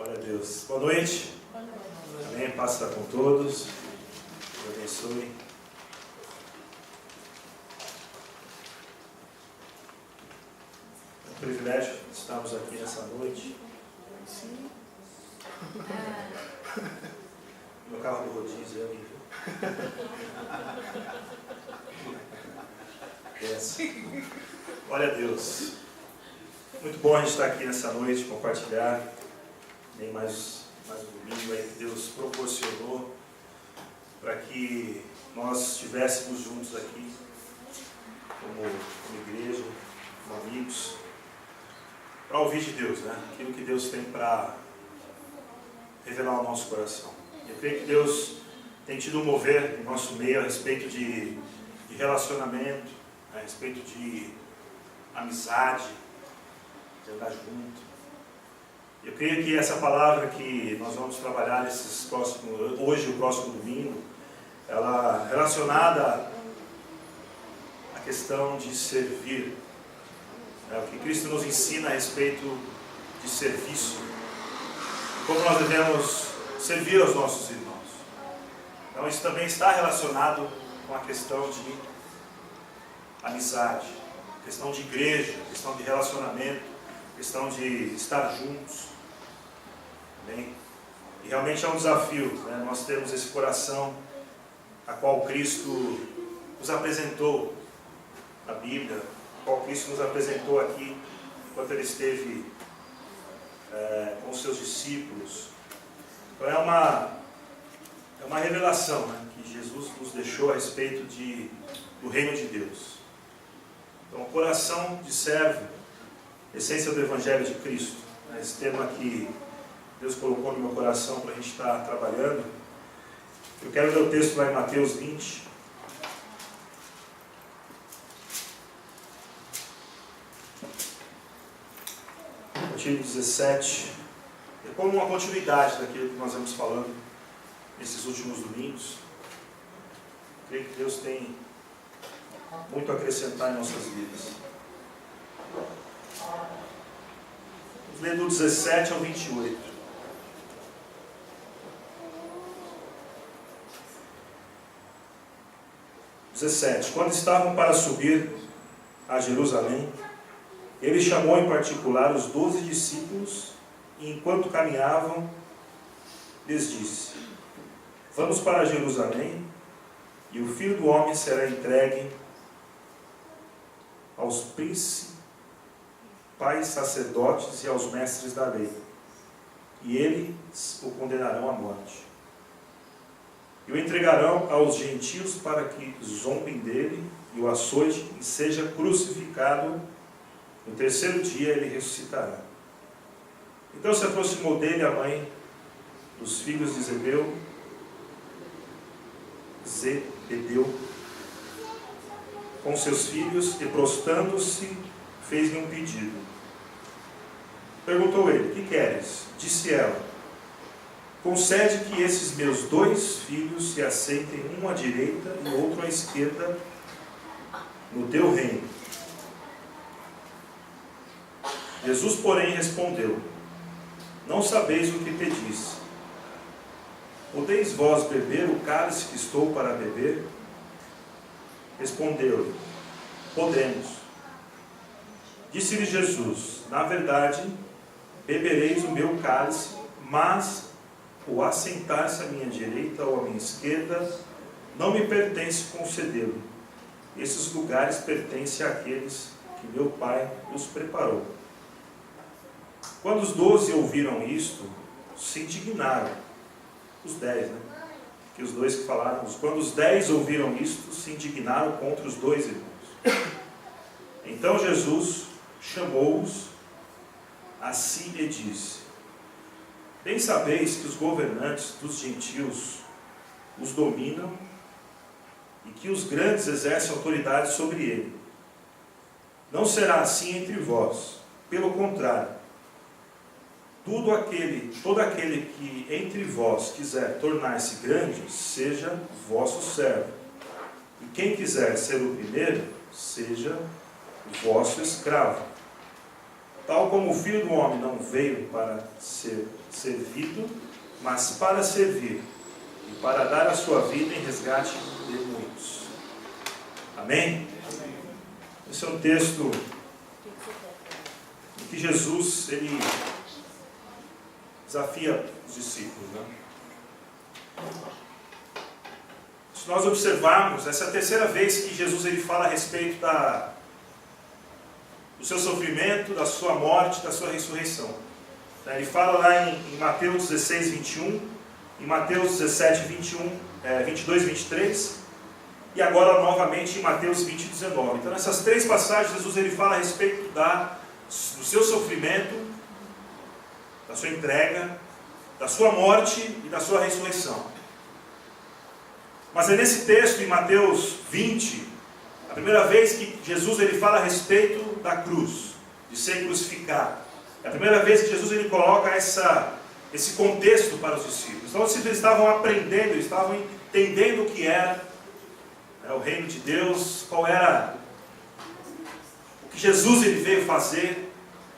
Glória a Deus. Boa noite. Amém. Paz estar com todos. Deus abençoe. É um privilégio estarmos aqui nessa noite. Sim. No carro do rodízio, eu viu? Glória a Deus. Muito bom a gente estar aqui nessa noite, compartilhar nem mais um domingo aí que Deus proporcionou para que nós estivéssemos juntos aqui, como igreja, como amigos, para ouvir de Deus, né? Aquilo que Deus tem para revelar ao nosso coração. Eu creio que Deus tem tido um mover no nosso meio a respeito de relacionamento, a respeito de amizade, de andar junto. Eu creio que essa palavra que nós vamos trabalhar hoje e o próximo domingo, ela é relacionada à questão de servir. O que Cristo nos ensina a respeito de serviço. Como nós devemos servir aos nossos irmãos. Então isso também está relacionado com a questão de amizade, questão de igreja, questão de relacionamento, questão de estar juntos. Amém? E realmente é um desafio, né? Nós temos esse coração a qual Cristo nos apresentou na Bíblia, a qual Cristo nos apresentou aqui enquanto Ele esteve com os seus discípulos. Então é uma revelação, né, que Jesus nos deixou a respeito do reino de Deus. Então, o coração de servo, essência do Evangelho de Cristo. Esse tema que Deus colocou no meu coração para a gente estar trabalhando. Eu quero ler o texto lá em Mateus 20. Artigo 17. É como uma continuidade daquilo que nós vamos falando nesses últimos domingos. Eu creio que Deus tem muito a acrescentar em nossas vidas. Vamos ler do 17 ao 28. Quando estavam para subir a Jerusalém, ele chamou em particular os 12 discípulos e, enquanto caminhavam, lhes disse: Vamos para Jerusalém, e o Filho do Homem será entregue aos principais sacerdotes e aos mestres da lei, e eles o condenarão à morte. E o entregarão aos gentios para que zombem dele e o açoite e seja crucificado. No terceiro dia ele ressuscitará. Então se aproximou dele a mãe dos filhos de Zebedeu, com seus filhos, e prostrando-se, fez-lhe um pedido. Perguntou ele: Que queres? Disse ela: Concede que esses meus 2 filhos se assentem, um à direita e outro à esquerda, no teu reino. Jesus, porém, respondeu: Não sabeis o que pedis. Podeis vós beber o cálice que estou para beber? Respondeu-lhe: Podemos. Disse-lhe Jesus: Na verdade, bebereis o meu cálice, mas o assentar-se à minha direita ou à minha esquerda não me pertence concedê-lo. Esses lugares pertencem àqueles que meu Pai os preparou. Quando os 12 ouviram isto, se indignaram. Os 10, né? Que os 2 que falaram. Quando os 10 ouviram isto, se indignaram contra os 2 irmãos. Então Jesus chamou-os a si e disse: Bem sabeis que os governantes dos gentios os dominam e que os grandes exercem autoridade sobre ele. Não será assim entre vós. Pelo contrário, todo aquele que entre vós quiser tornar-se grande, seja vosso servo. E quem quiser ser o primeiro, seja vosso escravo. tal como o Filho do Homem não veio para ser servido, mas para servir, e para dar a sua vida em resgate de muitos. Amém? Esse é um texto em que Jesus, ele desafia os discípulos, né? Se nós observarmos, essa é a terceira vez que Jesus ele fala a respeito do seu sofrimento, da sua morte, da sua ressurreição. Ele fala lá em Mateus 16, 21, em Mateus 17, 22, 23, e agora novamente em Mateus 20, 19. Então nessas três passagens, Jesus ele fala a respeito do seu sofrimento, da sua entrega, da sua morte e da sua ressurreição. Mas é nesse texto, em Mateus 20, a primeira vez que Jesus ele fala a respeito da cruz, de ser crucificado. É a primeira vez que Jesus ele coloca esse contexto para os discípulos. Então os discípulos estavam aprendendo, estavam entendendo o que era o reino de Deus, qual era o que Jesus ele veio fazer.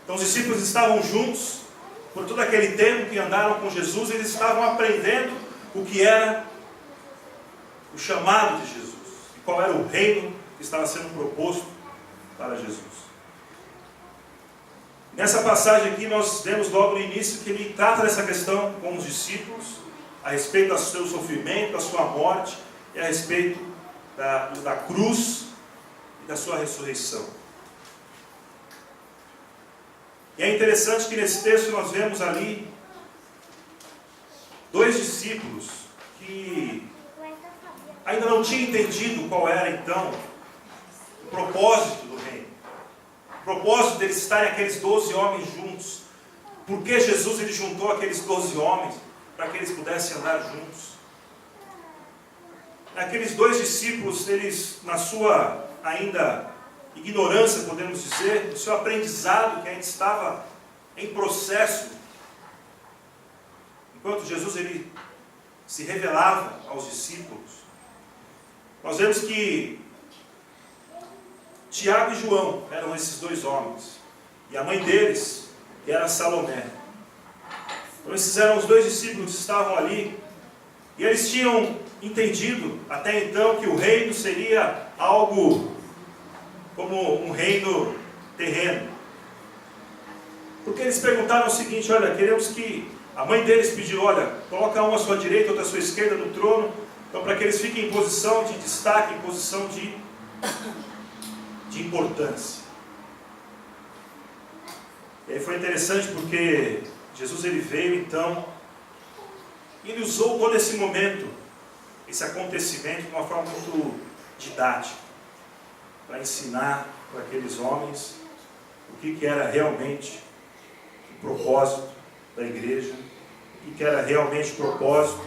Então os discípulos estavam juntos, por todo aquele tempo que andaram com Jesus, eles estavam aprendendo o que era o chamado de Jesus, e qual era o reino que estava sendo proposto para Jesus. Nessa passagem aqui nós vemos logo no início que ele trata dessa questão com os discípulos, a respeito do seu sofrimento, da sua morte, e a respeito da cruz e da sua ressurreição. E é interessante que nesse texto nós vemos ali dois discípulos que ainda não tinham entendido qual era então o propósito do reino. O propósito deles estarem aqueles 12 homens juntos. Por que Jesus ele juntou aqueles 12 homens? Para que eles pudessem andar juntos. Aqueles dois discípulos, eles na sua ainda ignorância, podemos dizer, no seu aprendizado que ainda estava em processo, enquanto Jesus ele se revelava aos discípulos, nós vemos que Tiago e João eram esses dois homens, e a mãe deles era Salomé. Então esses eram os dois discípulos que estavam ali, e eles tinham entendido até então que o reino seria algo como um reino terreno. Porque eles perguntaram o seguinte: olha, queremos que... A mãe deles pediu, olha, coloca um à sua direita, outro à sua esquerda no trono, então para que eles fiquem em posição de destaque, em posição de importância. E aí foi interessante porque Jesus ele veio então, e ele usou todo esse momento, esse acontecimento, de uma forma muito didática, para ensinar para aqueles homens o que era realmente o propósito da igreja, o que era realmente o propósito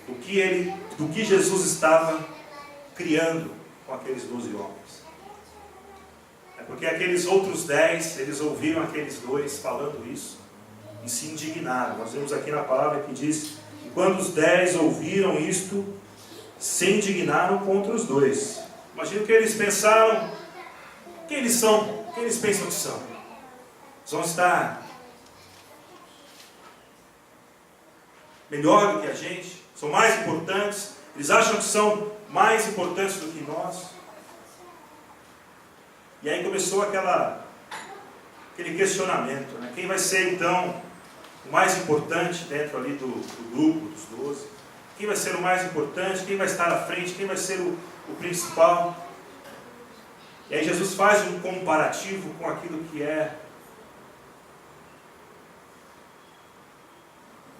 do que Jesus estava criando com aqueles 12 homens. É porque aqueles outros 10, eles ouviram aqueles dois falando isso e se indignaram. Nós vemos aqui na palavra que diz que quando os 10 ouviram isto, se indignaram contra os dois. Imagina o que eles pensaram. Quem eles são? Quem eles pensam que são? Eles vão estar melhor do que a gente? São mais importantes? Eles acham que são mais importantes do que nós? E aí começou aquele questionamento, né? Quem vai ser então o mais importante dentro ali do grupo dos 12? Quem vai ser o mais importante? Quem vai estar à frente? Quem vai ser o principal? E aí Jesus faz um comparativo com aquilo que é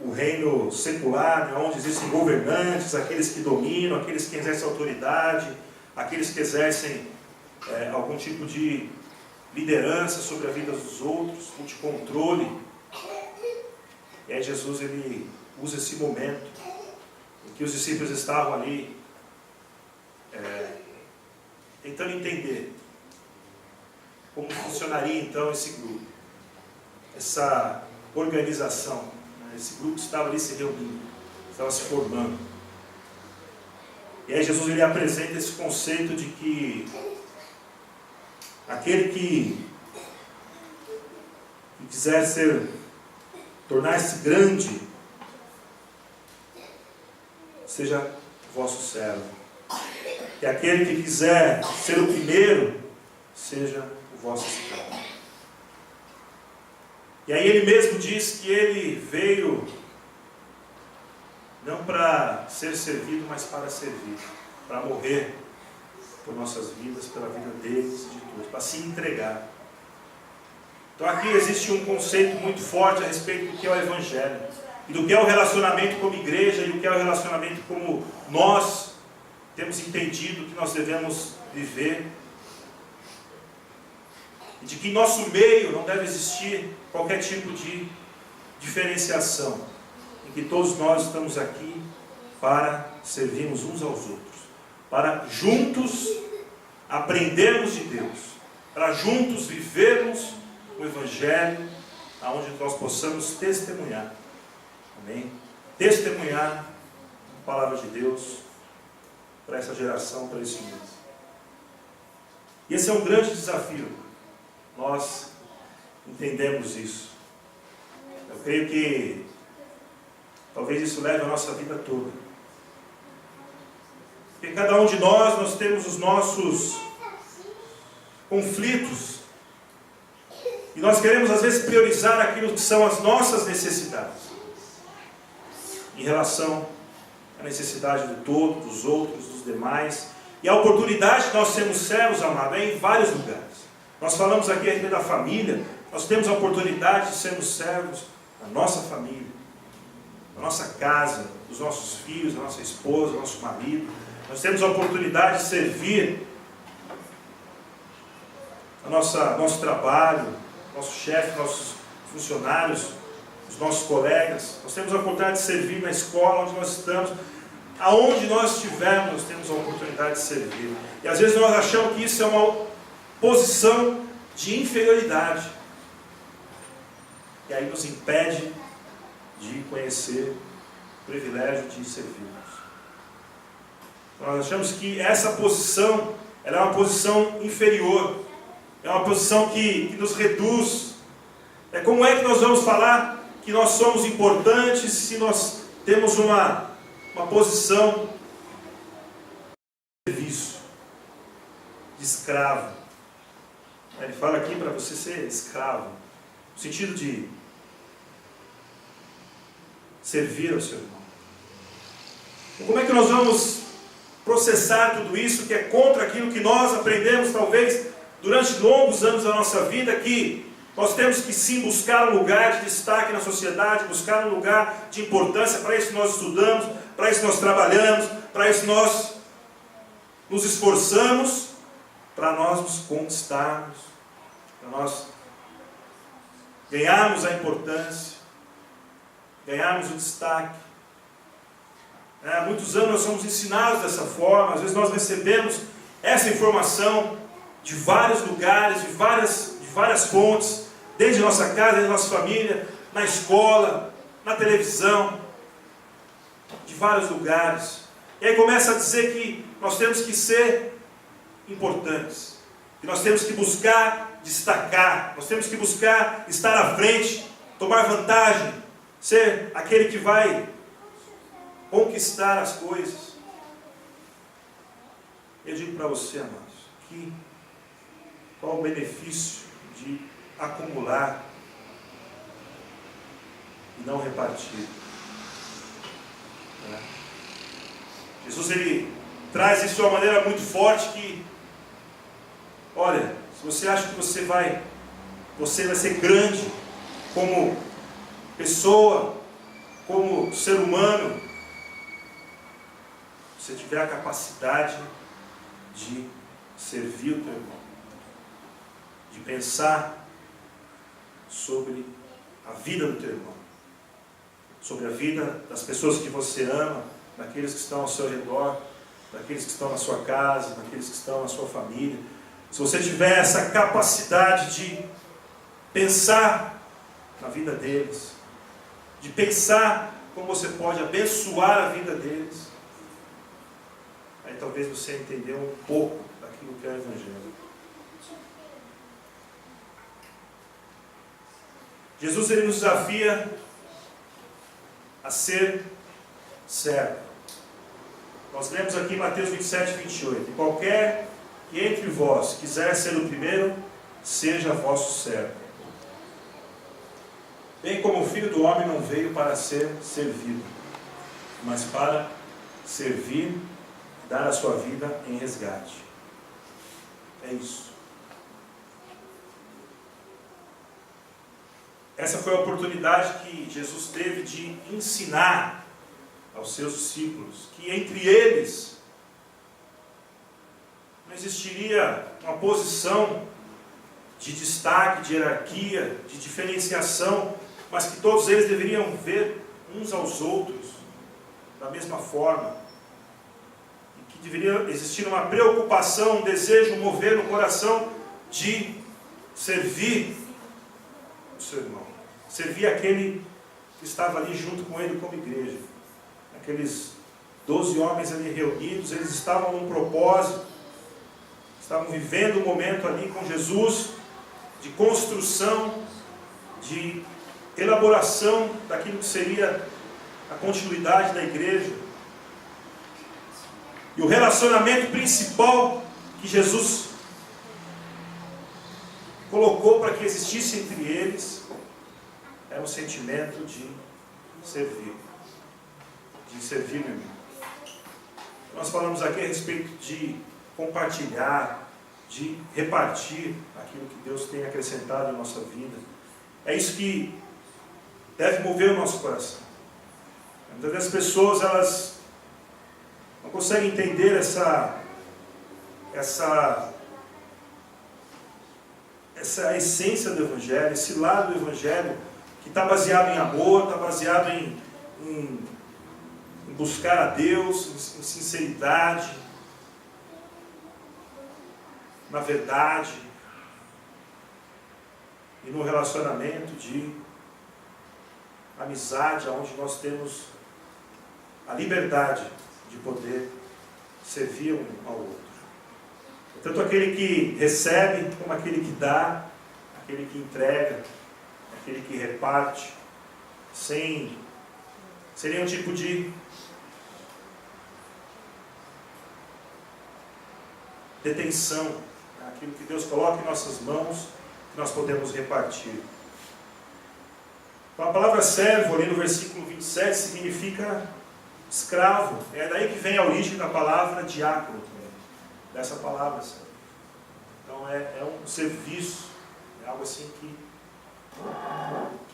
o reino secular, né, onde existem governantes, aqueles que dominam, aqueles que exercem autoridade, aqueles que exercem algum tipo de liderança sobre a vida dos outros, de controle. E aí Jesus ele usa esse momento em que os discípulos estavam ali tentando entender como funcionaria então esse grupo, essa organização, né? Esse grupo estava ali se reunindo, estava se formando. E aí Jesus ele apresenta esse conceito de que aquele que quiser tornar-se grande, seja vosso servo. E aquele que quiser ser o primeiro, seja o vosso escravo. E aí ele mesmo diz que ele veio não para ser servido, mas para servir, para morrer por nossas vidas, pela vida deles e de todos, para se entregar. Então aqui existe um conceito muito forte a respeito do que é o Evangelho, e do que é o relacionamento como igreja, e do que é o relacionamento como nós temos entendido que nós devemos viver, e de que em nosso meio não deve existir qualquer tipo de diferenciação, em que todos nós estamos aqui para servirmos uns aos outros, para juntos aprendermos de Deus, para juntos vivermos o Evangelho, aonde nós possamos testemunhar, amém? Testemunhar a palavra de Deus para essa geração, para esse mundo. E esse é um grande desafio, nós entendemos isso. Eu creio que talvez isso leve a nossa vida toda. Porque cada um de nós temos os nossos conflitos. E nós queremos às vezes priorizar aquilo que são as nossas necessidades, em relação à necessidade do todo, dos outros, dos demais. E a oportunidade de nós sermos servos, amado, é em vários lugares. Nós falamos aqui a respeito da família, nós temos a oportunidade de sermos servos da nossa família, da nossa casa, dos nossos filhos, da nossa esposa, do nosso marido. Nós temos a oportunidade de servir nosso trabalho, nosso chefe, nossos funcionários, os nossos colegas. Nós temos a oportunidade de servir na escola onde nós estamos. Aonde nós estivermos, nós temos a oportunidade de servir. E às vezes nós achamos que isso é uma posição de inferioridade. E aí nos impede de conhecer o privilégio de servirmos. Nós achamos que essa posição, ela é uma posição inferior. É uma posição que nos reduz. É como é que nós vamos falar que nós somos importantes se nós temos uma posição de serviço, de escravo. Ele fala aqui para você ser escravo, no sentido de servir ao seu irmão. Como é que nós vamos processar tudo isso que é contra aquilo que nós aprendemos, talvez, durante longos anos da nossa vida, que nós temos que sim buscar um lugar de destaque na sociedade, buscar um lugar de importância. Para isso nós estudamos, para isso nós trabalhamos, para isso nós nos esforçamos, para nós nos conquistarmos, para nós ganharmos a importância, ganharmos o destaque. Há muitos anos nós somos ensinados dessa forma. Às vezes nós recebemos essa informação de vários lugares, de várias fontes, desde nossa casa, desde nossa família, na escola, na televisão, de vários lugares. E aí começa a dizer que nós temos que ser importantes, que nós temos que buscar destacar, nós temos que buscar estar à frente, tomar vantagem, ser aquele que vai conquistar as coisas. Eu digo para você, amados, que qual o benefício de acumular e não repartir? Jesus, ele traz isso de uma maneira muito forte, que, olha, se você acha que você vai ser grande como pessoa, como ser humano, se você tiver a capacidade de servir o teu irmão, de pensar sobre a vida do teu irmão, sobre a vida das pessoas que você ama, daqueles que estão ao seu redor, daqueles que estão na sua casa, daqueles que estão na sua família. Se você tiver essa capacidade de pensar na vida deles, de pensar como você pode abençoar a vida deles, aí talvez você entendeu um pouco daquilo que é o Evangelho. Jesus ele nos desafia a ser servo. Nós lemos aqui em Mateus 27, 28. Qualquer que entre vós quiser ser o primeiro, seja vosso servo. Bem como o Filho do Homem não veio para ser servido, mas para servir, dar a sua vida em resgate. É isso. Essa foi a oportunidade que Jesus teve de ensinar aos seus discípulos, que entre eles não existiria uma posição de destaque, de hierarquia, de diferenciação, mas que todos eles deveriam ver uns aos outros da mesma forma, e que deveria existir uma preocupação, um desejo, um mover no coração de servir o seu irmão, servir aquele que estava ali junto com ele como igreja. Aqueles 12 homens ali reunidos, eles estavam num propósito, estavam vivendo um momento ali com Jesus, de construção, de elaboração daquilo que seria a continuidade da igreja. E o relacionamento principal que Jesus colocou para que existisse entre eles era um sentimento de servir. De servir, meu irmão. Nós falamos aqui a respeito de compartilhar, de repartir aquilo que Deus tem acrescentado em nossa vida. É isso que deve mover o nosso coração. Muitas vezes as pessoas, elas não conseguem entender essa essência do Evangelho, esse lado do Evangelho que está baseado em amor, está baseado em buscar a Deus, em sinceridade, na verdade, e no relacionamento de amizade, onde nós temos a liberdade de poder servir um ao outro. Tanto aquele que recebe, como aquele que dá, aquele que entrega, aquele que reparte, sem nenhum tipo de detenção, aquilo que Deus coloca em nossas mãos, que nós podemos repartir. Então a palavra servo, ali no versículo 27, significa escravo. É daí que vem a origem da palavra diácono também, dessa palavra servo. Então é um serviço, é algo assim que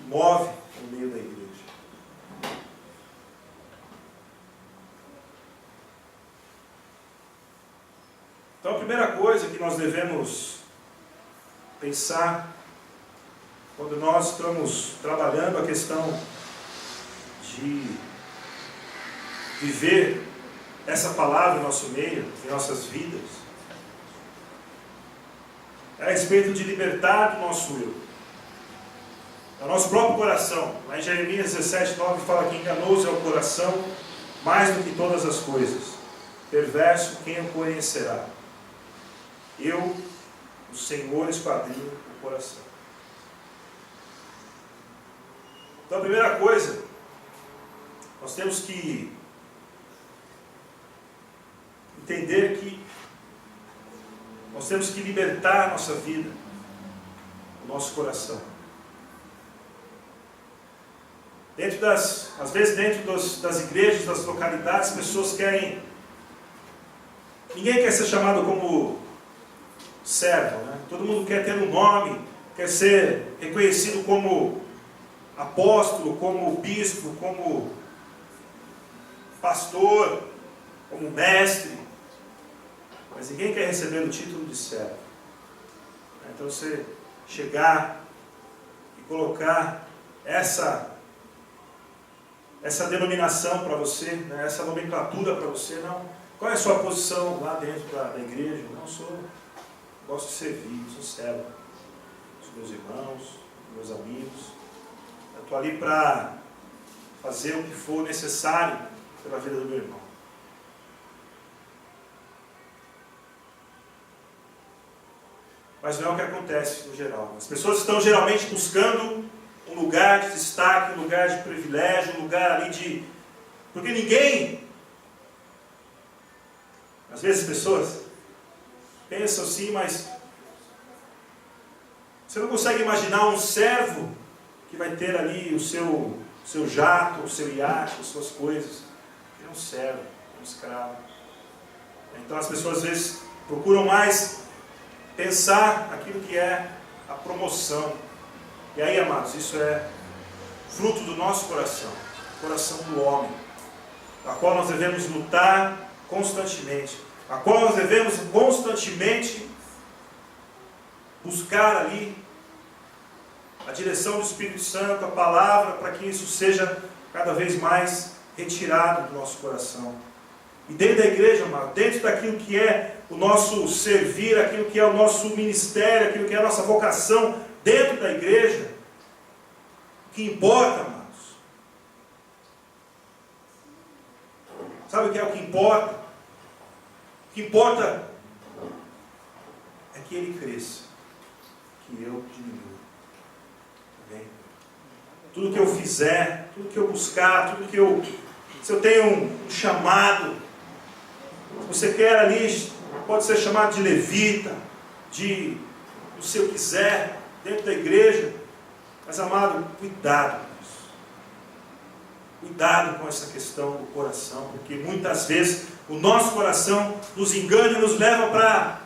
move no meio da igreja. Então a primeira coisa que nós devemos pensar quando nós estamos trabalhando a questão de viver essa palavra em nosso meio, em nossas vidas, é a respeito de libertar do nosso eu, do nosso próprio coração. Lá em Jeremias 17, 9 fala que enganoso é o coração mais do que todas as coisas, perverso quem o conhecerá. Eu, o Senhor, esquadrinho o coração. Então a primeira coisa, nós temos que entender que nós temos que libertar a nossa vida, o nosso coração. Às vezes dentro das igrejas, das localidades, as pessoas querem... Ninguém quer ser chamado como servo, né? Todo mundo quer ter um nome, quer ser reconhecido como apóstolo, como bispo, como pastor, como mestre, mas ninguém quer receber o título de servo. Então você chegar e colocar essa denominação para você, né? Essa nomenclatura para você, não. Qual é a sua posição lá dentro da igreja? Não, gosto de servir, sou servo dos meus irmãos, dos meus amigos. Eu estou ali para fazer o que for necessário pela vida do meu irmão. Mas não é o que acontece no geral. As pessoas estão geralmente buscando um lugar de destaque, um lugar de privilégio, um lugar ali de... Porque ninguém... Às vezes as pessoas pensam assim, mas você não consegue imaginar um servo que vai ter ali o seu jato, o seu iate, as suas coisas. Ele é um servo, é um escravo. Então as pessoas às vezes procuram mais pensar aquilo que é a promoção. E aí, amados, isso é fruto do nosso coração, coração do homem, a qual nós devemos lutar constantemente, a qual nós devemos constantemente buscar ali a direção do Espírito Santo, a palavra, para que isso seja cada vez mais retirado do nosso coração. E dentro da igreja, amado, dentro daquilo que é o nosso servir, aquilo que é o nosso ministério, aquilo que é a nossa vocação dentro da igreja, o que importa, amados, sabe o que é o que importa? O que importa é que ele cresça, que eu diminua. Amém? Tudo que eu fizer, tudo que eu buscar, tudo que eu... Se eu tenho um chamado, se você quer ali, pode ser chamado de levita, de o que eu quiser, dentro da igreja, mas amado, cuidado com isso. Cuidado com essa questão do coração, porque muitas vezes o nosso coração nos engana e nos leva para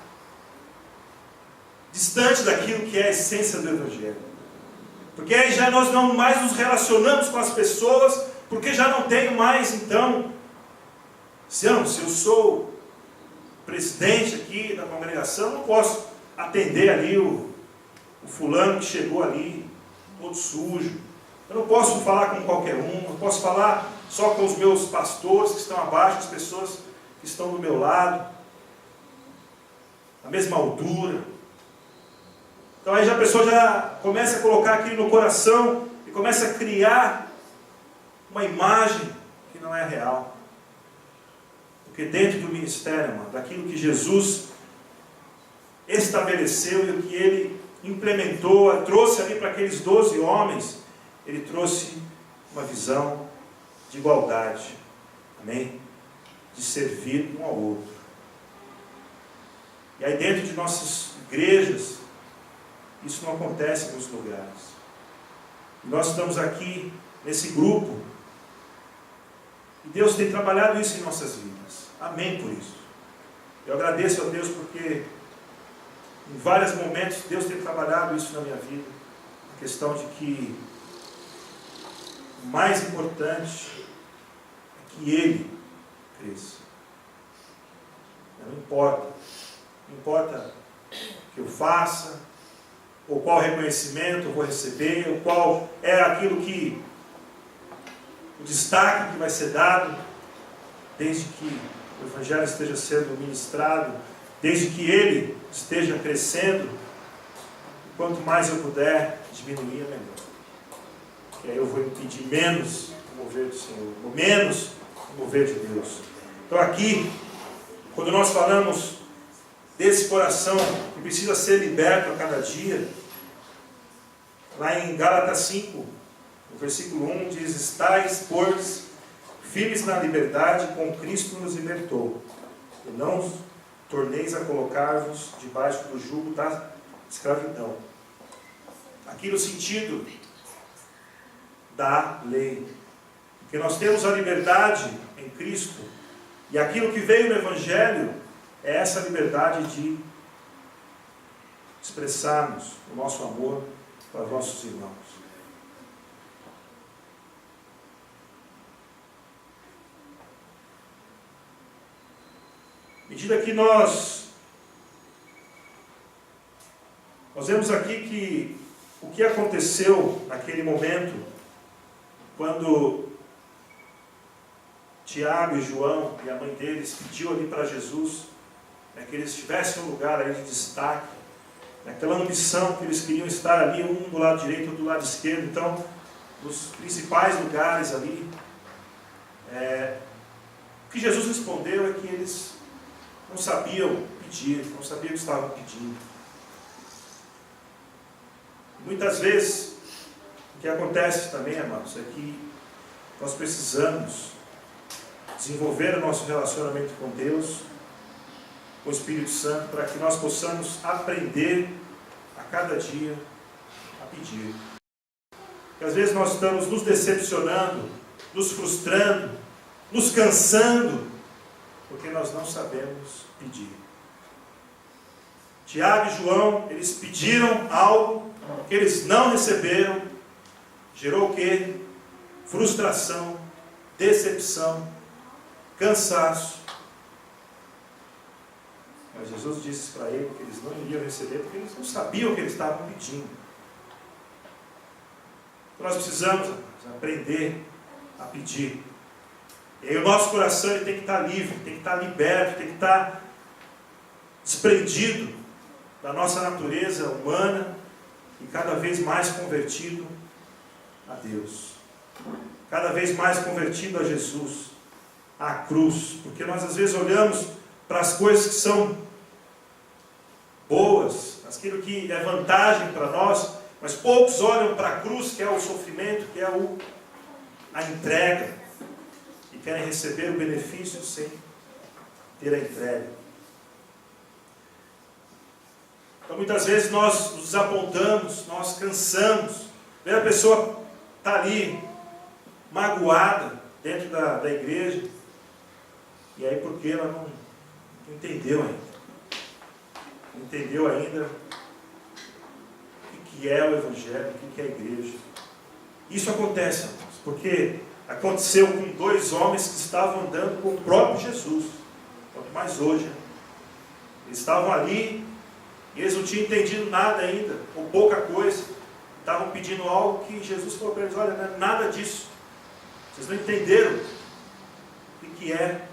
distante daquilo que é a essência do Evangelho. Porque aí já nós não mais nos relacionamos com as pessoas, porque já não tenho mais, então, se eu sou presidente aqui da congregação, não posso atender ali o fulano que chegou ali, todo sujo. Eu não posso falar com qualquer um, eu posso falar só com os meus pastores que estão abaixo, as pessoas que estão do meu lado, a mesma altura. Então aí a pessoa já começa a colocar aquilo no coração e começa a criar uma imagem que não é real. Porque dentro do ministério, mano, daquilo que Jesus estabeleceu e o que Ele implementou, trouxe ali para aqueles 12 homens, Ele trouxe uma visão de igualdade. Amém? De servir um ao outro. E aí dentro de nossas igrejas, isso não acontece nos lugares. E nós estamos aqui nesse grupo e Deus tem trabalhado isso em nossas vidas. Amém por isso. Eu agradeço a Deus porque em vários momentos Deus tem trabalhado isso na minha vida. A questão de que o mais importante é que Ele cresça. Não importa. Não importa o que eu faça, ou qual reconhecimento eu vou receber, ou qual é aquilo que, o destaque que vai ser dado, desde que o Evangelho esteja sendo ministrado, desde que ele esteja crescendo, e quanto mais eu puder diminuir, é melhor. Que aí eu vou impedir menos o mover do Senhor, ou menos o mover de Deus. Então aqui, quando nós falamos desse coração que precisa ser liberto a cada dia, lá em Gálatas 5, no versículo 1, diz: estais, pois, firmes na liberdade com Cristo nos libertou, e não torneis a colocar-vos debaixo do jugo da escravidão. Aqui no sentido da lei, porque nós temos a liberdade em Cristo, e aquilo que veio no Evangelho é essa liberdade de expressarmos o nosso amor para os nossos irmãos. À medida que nós vemos aqui que o que aconteceu naquele momento, quando Tiago e João e a mãe deles pediu ali para Jesus, que eles tivessem um lugar aí de destaque, naquela ambição que eles queriam estar ali, um do lado direito, outro do lado esquerdo. Então, nos principais lugares ali, o que Jesus respondeu é que eles não sabiam pedir, não sabiam o que estavam pedindo. Muitas vezes, O que acontece também, amados, é que nós precisamos desenvolver o nosso relacionamento com Deus, com o Espírito Santo, para que nós possamos aprender a cada dia a pedir. Porque às vezes nós estamos nos decepcionando, nos frustrando, nos cansando, porque nós não sabemos pedir. Tiago e João, eles pediram algo que eles não receberam, gerou o quê? Frustração, decepção, cansaço. Mas Jesus disse para eles que eles não iriam receber porque eles não sabiam o que eles estavam pedindo. Nós precisamos aprender a pedir. E aí o nosso coração ele tem que estar livre, tem que estar liberto, tem que estar desprendido da nossa natureza humana e cada vez mais convertido a Deus. Cada vez mais convertido a Jesus, à cruz. Porque nós às vezes olhamos para as coisas que são boas, aquilo que é vantagem para nós, mas poucos olham para a cruz, que é o sofrimento, que é a entrega, e querem receber o benefício sem ter a entrega. Então muitas vezes nós nos desapontamos, nós cansamos. A pessoa está ali, magoada, dentro da igreja, e aí porque ela não entendeu ainda. Não entendeu ainda o que é o Evangelho, o que é a igreja. Isso acontece, irmãos, porque aconteceu com dois homens que estavam andando com o próprio Jesus. Quanto mais hoje, né? Eles estavam ali, e eles não tinham entendido nada ainda, ou pouca coisa. Estavam pedindo algo que Jesus falou para eles: olha, não é nada disso. Vocês não entenderam o que é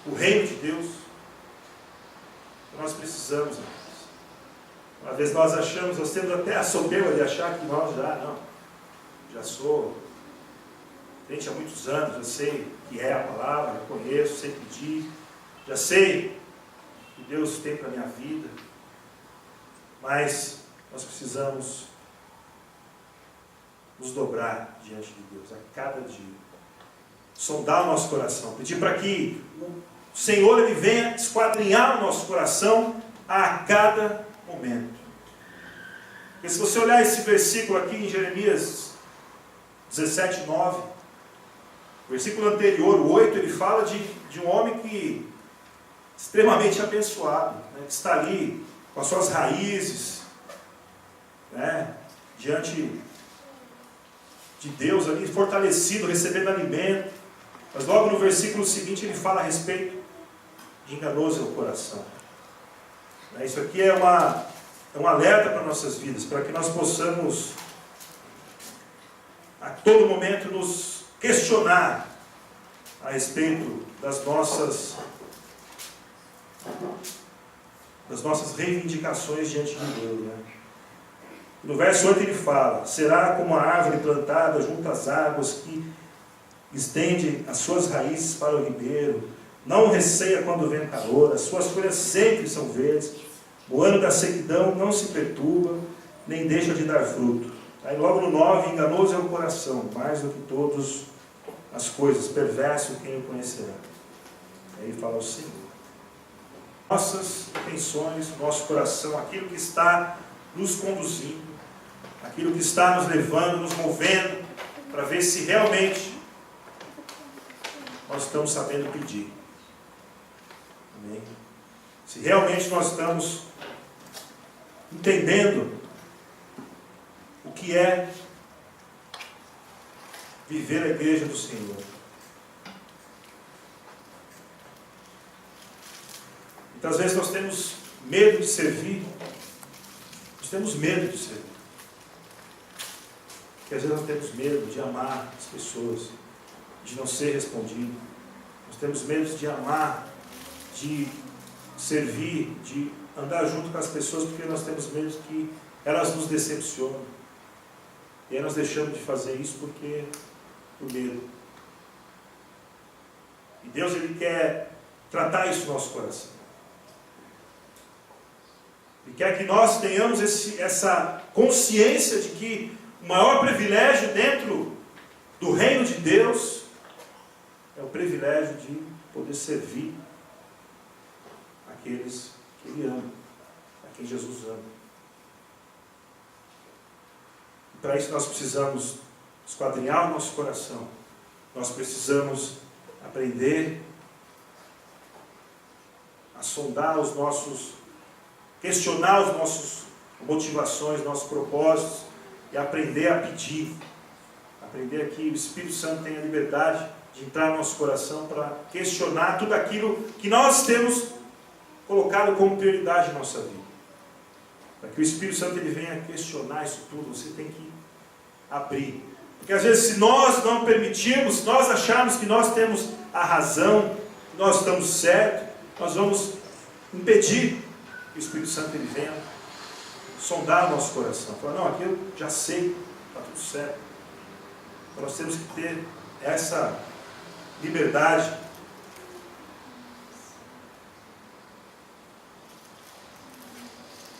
o reino de Deus. Nós precisamos, irmãos. Uma vez nós achamos, nós temos até a soberba de achar que nós já sou crente há muitos anos, já sei o que é a palavra, já conheço, sei pedir, já sei o que Deus tem para a minha vida. Mas nós precisamos nos dobrar diante de Deus a cada dia. Sondar o nosso coração, pedir para que o Senhor ele venha esquadrinhar o nosso coração a cada momento. Porque se você olhar esse versículo aqui em Jeremias 17:9, o versículo anterior, o 8, ele fala de um homem que extremamente abençoado, né, que está ali com as suas raízes, né, diante de Deus ali, fortalecido, recebendo alimento. Mas logo no versículo seguinte ele fala a respeito de enganoso é o coração. Isso aqui é um alerta para nossas vidas, para que nós possamos a todo momento nos questionar a respeito das nossas reivindicações diante de Deus, né? No verso 8 ele fala: será como a árvore plantada junto às águas, que estende as suas raízes para o ribeiro, não receia quando vem calor, as suas folhas sempre são verdes, o ano da sequidão não se perturba, nem deixa de dar fruto. Aí logo no 9, enganoso é o coração, mais do que todas as coisas, perverso quem o conhecerá. Aí ele fala o Senhor. Nossas intenções, nosso coração, aquilo que está nos conduzindo, aquilo que está nos levando, nos movendo, para ver se realmente nós estamos sabendo pedir. Amém? Se realmente nós estamos entendendo o que é viver a igreja do Senhor. Muitas vezes nós temos medo de servir. Nós temos medo de servir. Porque às vezes nós temos medo de amar as pessoas, de não ser respondido. Nós temos medo de amar, de servir, de andar junto com as pessoas, porque nós temos medo que elas nos decepcionam. E aí nós deixamos de fazer isso por medo. E Deus ele quer tratar isso no nosso coração. Ele quer que nós tenhamos essa consciência de que o maior privilégio dentro do reino de Deus é o privilégio de poder servir aqueles que Ele ama, a quem Jesus ama. E para isso nós precisamos esquadrinhar o nosso coração. Nós precisamos aprender a sondar os nossos, questionar os nossos motivações, nossos propósitos e aprender a pedir. Aprender que o Espírito Santo tenha liberdade de entrar no nosso coração para questionar tudo aquilo que nós temos colocado como prioridade em nossa vida. Para que o Espírito Santo ele venha questionar isso tudo, você tem que abrir. Porque às vezes se nós não permitirmos, se nós acharmos que nós temos a razão, que nós estamos certos, nós vamos impedir que o Espírito Santo ele venha sondar o nosso coração. Falar, não, aqui eu já sei, está tudo certo. Então nós temos que ter essa liberdade.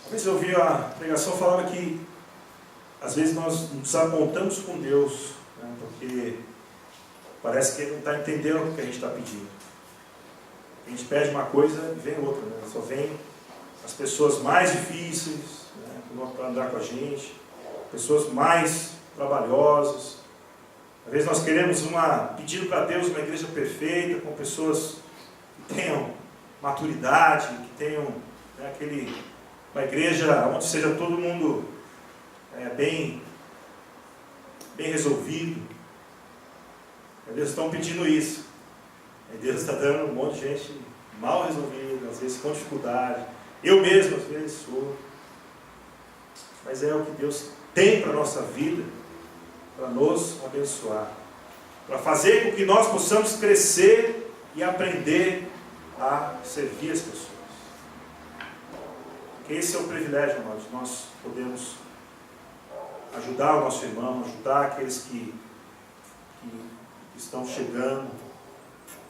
Uma vez eu ouvi a pregação falando que às vezes nós nos apontamos com Deus, né, porque parece que Ele não está entendendo o que a gente está pedindo. A gente pede uma coisa e vem outra, né? Só vem as pessoas mais difíceis, né, para andar com a gente, pessoas mais trabalhosas. Às vezes nós queremos pedindo para Deus uma igreja perfeita, com pessoas que tenham maturidade, que tenham, né, uma igreja onde seja todo mundo bem resolvido. Deus estão pedindo isso. Deus está dando um monte de gente mal resolvida, às vezes com dificuldade. Eu mesmo, às vezes, sou. Mas é o que Deus tem para a nossa vida, para nos abençoar, para fazer com que nós possamos crescer e aprender a servir as pessoas. Porque esse é o privilégio, amados, nós podemos ajudar o nosso irmão, ajudar aqueles que estão chegando,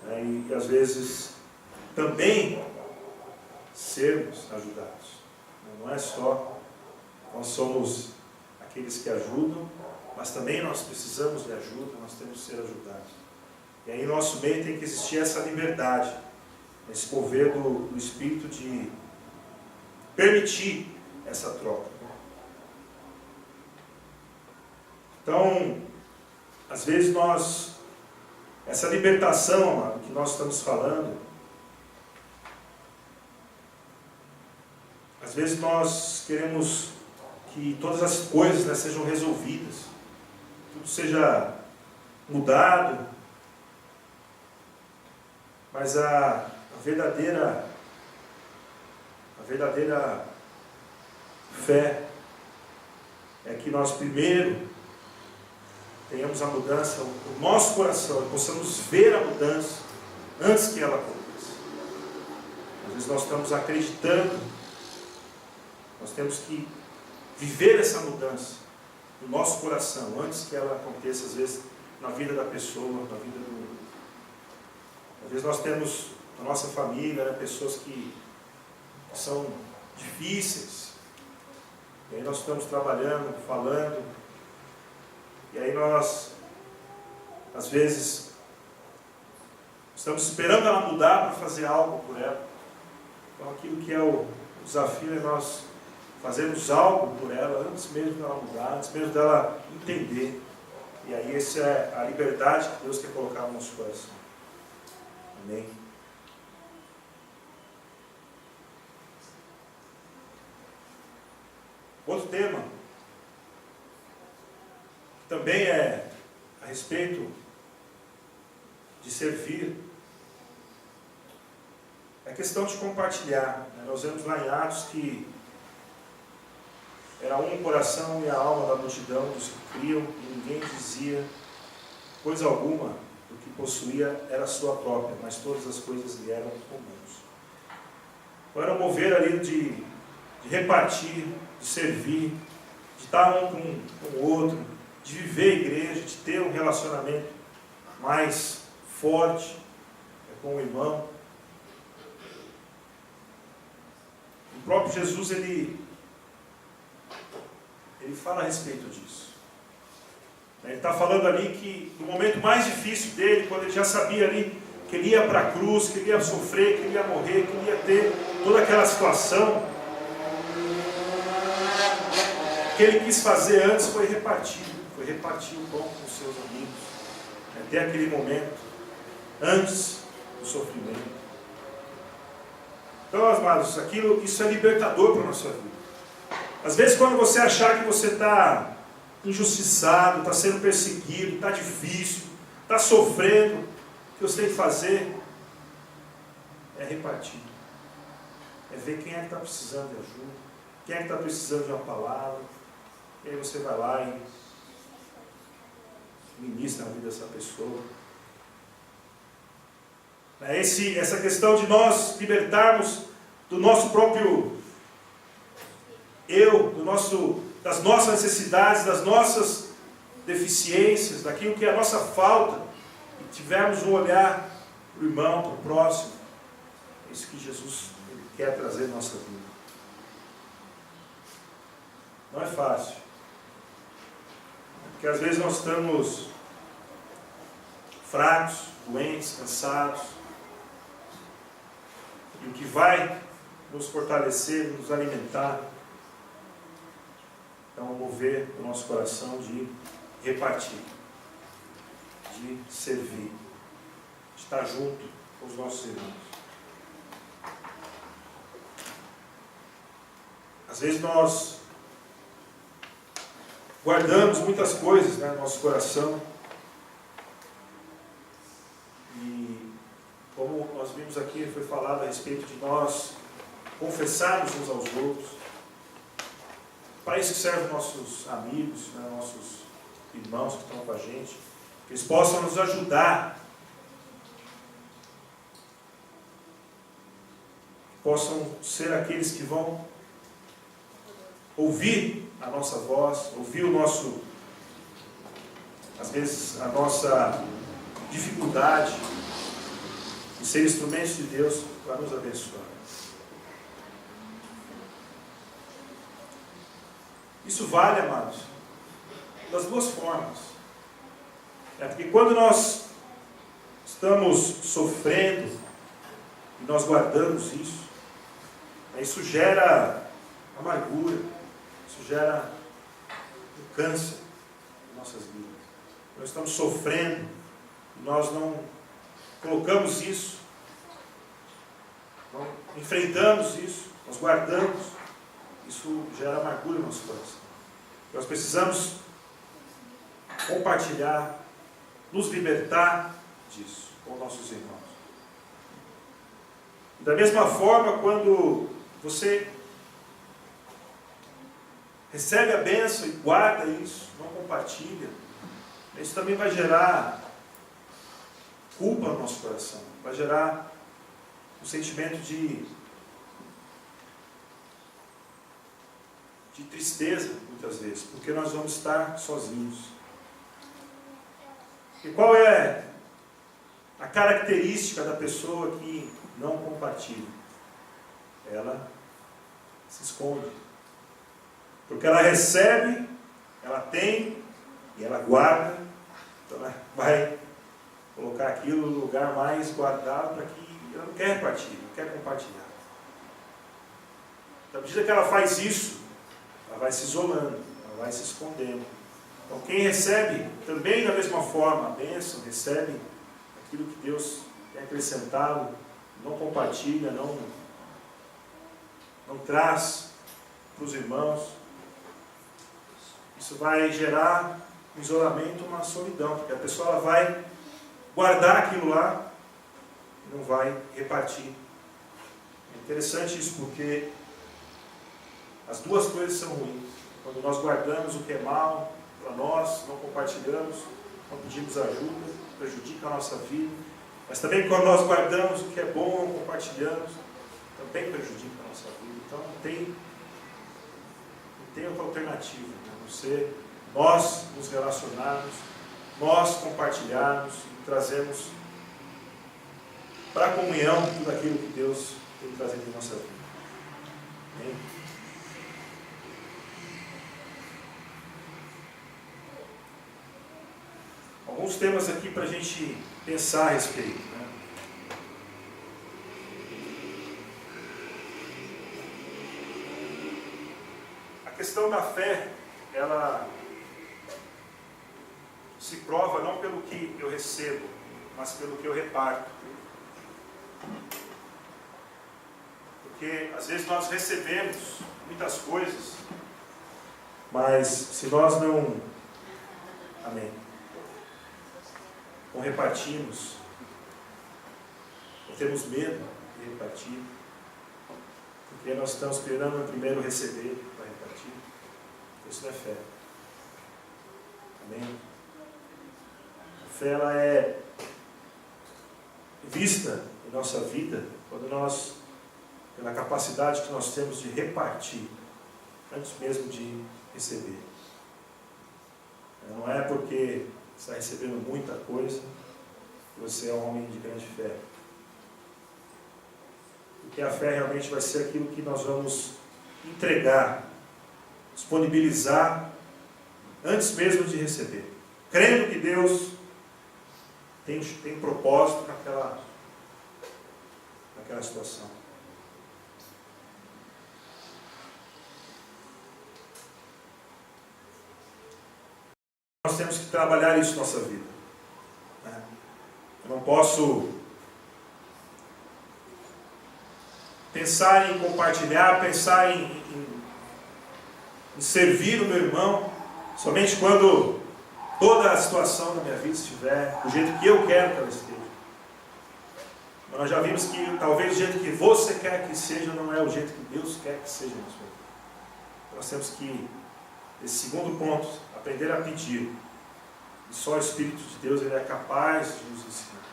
né, e às vezes também sermos ajudados. Não é só nós somos aqueles que ajudam, mas também nós precisamos de ajuda, nós temos que ser ajudados. E aí no nosso meio tem que existir essa liberdade, esse mover do Espírito de permitir essa troca. Então, às vezes essa libertação, amado, que nós estamos falando, às vezes nós queremos que todas as coisas, né, sejam resolvidas, tudo seja mudado, mas a verdadeira fé é que nós primeiro tenhamos a mudança no nosso coração, possamos ver a mudança antes que ela aconteça. Às vezes nós estamos acreditando, nós temos que viver essa mudança no nosso coração antes que ela aconteça, às vezes na vida da pessoa, na vida do... Às vezes nós temos na nossa família, né, pessoas que são difíceis, e aí nós estamos trabalhando, falando, e aí nós, às vezes, estamos esperando ela mudar para fazer algo por ela. Então aquilo que é o desafio é nós fazermos algo por ela antes mesmo dela mudar, antes mesmo dela entender. E aí essa é a liberdade que Deus quer colocar no nosso coração. Amém? Outro tema, que também é a respeito de servir, é a questão de compartilhar. Nós vemos lá em Atos que era um coração e a alma da multidão dos que criam, e ninguém dizia coisa alguma do que possuía era sua própria, mas todas as coisas lhe eram comuns. Então era um mover ali de repartir, de servir, de estar um com o outro, de viver a igreja, de ter um relacionamento mais forte com o irmão. O próprio Jesus, ele fala a respeito disso. Ele está falando ali que no momento mais difícil dele, quando ele já sabia ali que ele ia para a cruz, que ele ia sofrer, que ele ia morrer, que ele ia ter toda aquela situação, o que ele quis fazer antes foi repartir o pão com os seus amigos, até aquele momento, antes do sofrimento. Então, amados, isso é libertador para a nossa vida. Às vezes, quando você achar que você está injustiçado, está sendo perseguido, está difícil, está sofrendo, o que você tem que fazer é repartir. É ver quem é que está precisando de ajuda, quem é que está precisando de uma palavra, e aí você vai lá e ministra na vida dessa pessoa. Essa questão de nós libertarmos do nosso próprio eu, das nossas necessidades, das nossas deficiências, daquilo que é a nossa falta, e tivermos um olhar para o irmão, para o próximo. É isso que Jesus quer trazer na nossa vida. Não é fácil. Porque às vezes nós estamos fracos, doentes, cansados. E o que vai nos fortalecer, nos alimentar, é um mover do nosso coração de repartir, de servir, de estar junto com os nossos irmãos. Às vezes nós guardamos muitas coisas, no nosso coração, e como nós vimos aqui, foi falado a respeito de nós confessarmos uns aos outros. Para isso servem nossos amigos, nossos irmãos que estão com a gente, que eles possam nos ajudar, que possam ser aqueles que vão ouvir a nossa voz, ouvir às vezes, a nossa dificuldade, e ser instrumentos de Deus para nos abençoar. Isso vale, amados, das duas formas. Porque quando nós estamos sofrendo e nós guardamos isso gera amargura, isso gera um câncer em nossas vidas. Nós estamos sofrendo e nós não colocamos isso, não enfrentamos isso, nós guardamos. Isso gera amargura no nosso coração. Nós precisamos compartilhar, nos libertar disso com nossos irmãos. E da mesma forma, quando você recebe a bênção e guarda isso, não compartilha, isso também vai gerar culpa no nosso coração, vai gerar um sentimento de tristeza, muitas vezes, porque nós vamos estar sozinhos. E qual é a característica da pessoa que não compartilha? Ela se esconde. Porque ela recebe, ela tem, e ela guarda, então ela vai colocar aquilo no lugar mais guardado para que ela não quer repartir, não quer compartilhar. À medida que ela faz isso, ela vai se isolando, ela vai se escondendo. Então quem recebe também da mesma forma a bênção, recebe aquilo que Deus tem acrescentado, não compartilha, não traz para os irmãos. Isso vai gerar um isolamento, uma solidão, porque a pessoa ela vai guardar aquilo lá e não vai repartir. É interessante isso, porque as duas coisas são ruins. Quando nós guardamos o que é mal para nós, não compartilhamos, não pedimos ajuda, prejudica a nossa vida. Mas também quando nós guardamos o que é bom, não compartilhamos, também prejudica a nossa vida. Então não tem outra alternativa, a não ser nós nos relacionarmos, nós compartilharmos e trazermos para a comunhão tudo aquilo que Deus tem trazido em nossa vida. Amém? Alguns temas aqui para a gente pensar a respeito. Né? A questão da fé, ela se prova não pelo que eu recebo, mas pelo que eu reparto. Porque às vezes nós recebemos muitas coisas, mas se nós não, amém, não repartimos, ou temos medo de repartir, porque nós estamos esperando primeiro receber para repartir, isso não é fé. Amém? A fé, ela é vista em nossa vida quando nós, pela capacidade que nós temos de repartir, antes mesmo de receber. Não é porque está recebendo muita coisa que você é um homem de grande fé. Porque a fé realmente vai ser aquilo que nós vamos entregar, disponibilizar, antes mesmo de receber. Crendo que Deus tem propósito naquela situação. Nós temos que trabalhar isso na nossa vida. Eu não posso pensar em compartilhar, pensar em servir o meu irmão, somente quando toda a situação da minha vida estiver do jeito que eu quero que ela esteja. Mas nós já vimos que talvez o jeito que você quer que seja não é o jeito que Deus quer que seja na sua vida. Nós temos que, esse segundo ponto, aprender a pedir. E só o Espírito de Deus ele é capaz de nos ensinar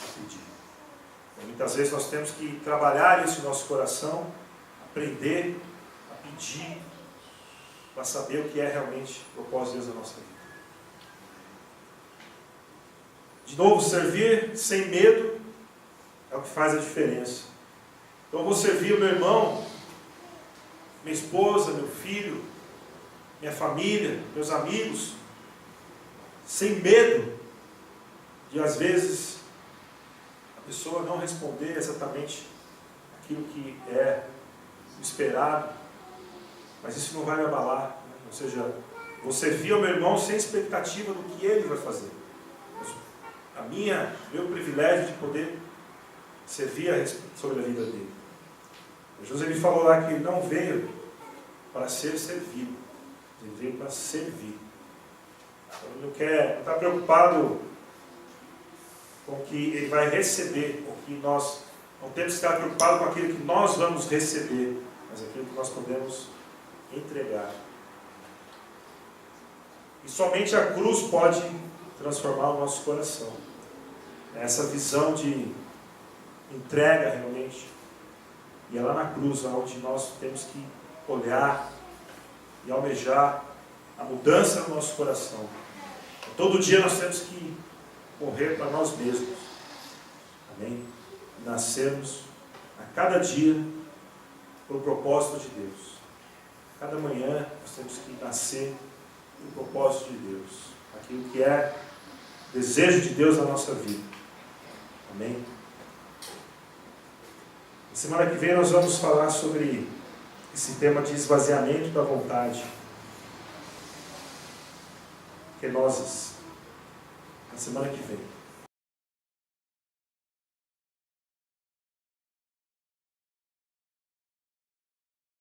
a pedir. Então, muitas vezes nós temos que trabalhar isso no nosso coração, aprender a pedir, para saber o que é realmente o propósito de Deus na nossa vida. De novo, servir sem medo é o que faz a diferença. Então eu vou servir o meu irmão, minha esposa, meu filho, minha família, meus amigos, sem medo de, às vezes, a pessoa não responder exatamente aquilo que é esperado, mas isso não vai me abalar. Né? Ou seja, vou servir ao meu irmão sem expectativa do que ele vai fazer. Meu privilégio de poder servir sobre a vida dele. Jesus ele falou lá que ele não veio para ser servido, ele veio para servir. Então, ele não está preocupado com o que ele vai receber, com o que nós não temos que estar preocupados com aquilo que nós vamos receber, mas aquilo que nós podemos entregar. E somente a cruz pode transformar o nosso coração. Essa visão de entrega realmente. E é lá na cruz onde nós temos que olhar e almejar a mudança no nosso coração. Todo dia nós temos que morrer para nós mesmos. Amém? Nascermos a cada dia pelo propósito de Deus. Cada manhã nós temos que nascer pelo propósito de Deus. Aquilo que é o desejo de Deus na nossa vida. Amém? Na semana que vem nós vamos falar sobre esse tema de esvaziamento da vontade. Kenoses. Na semana que vem.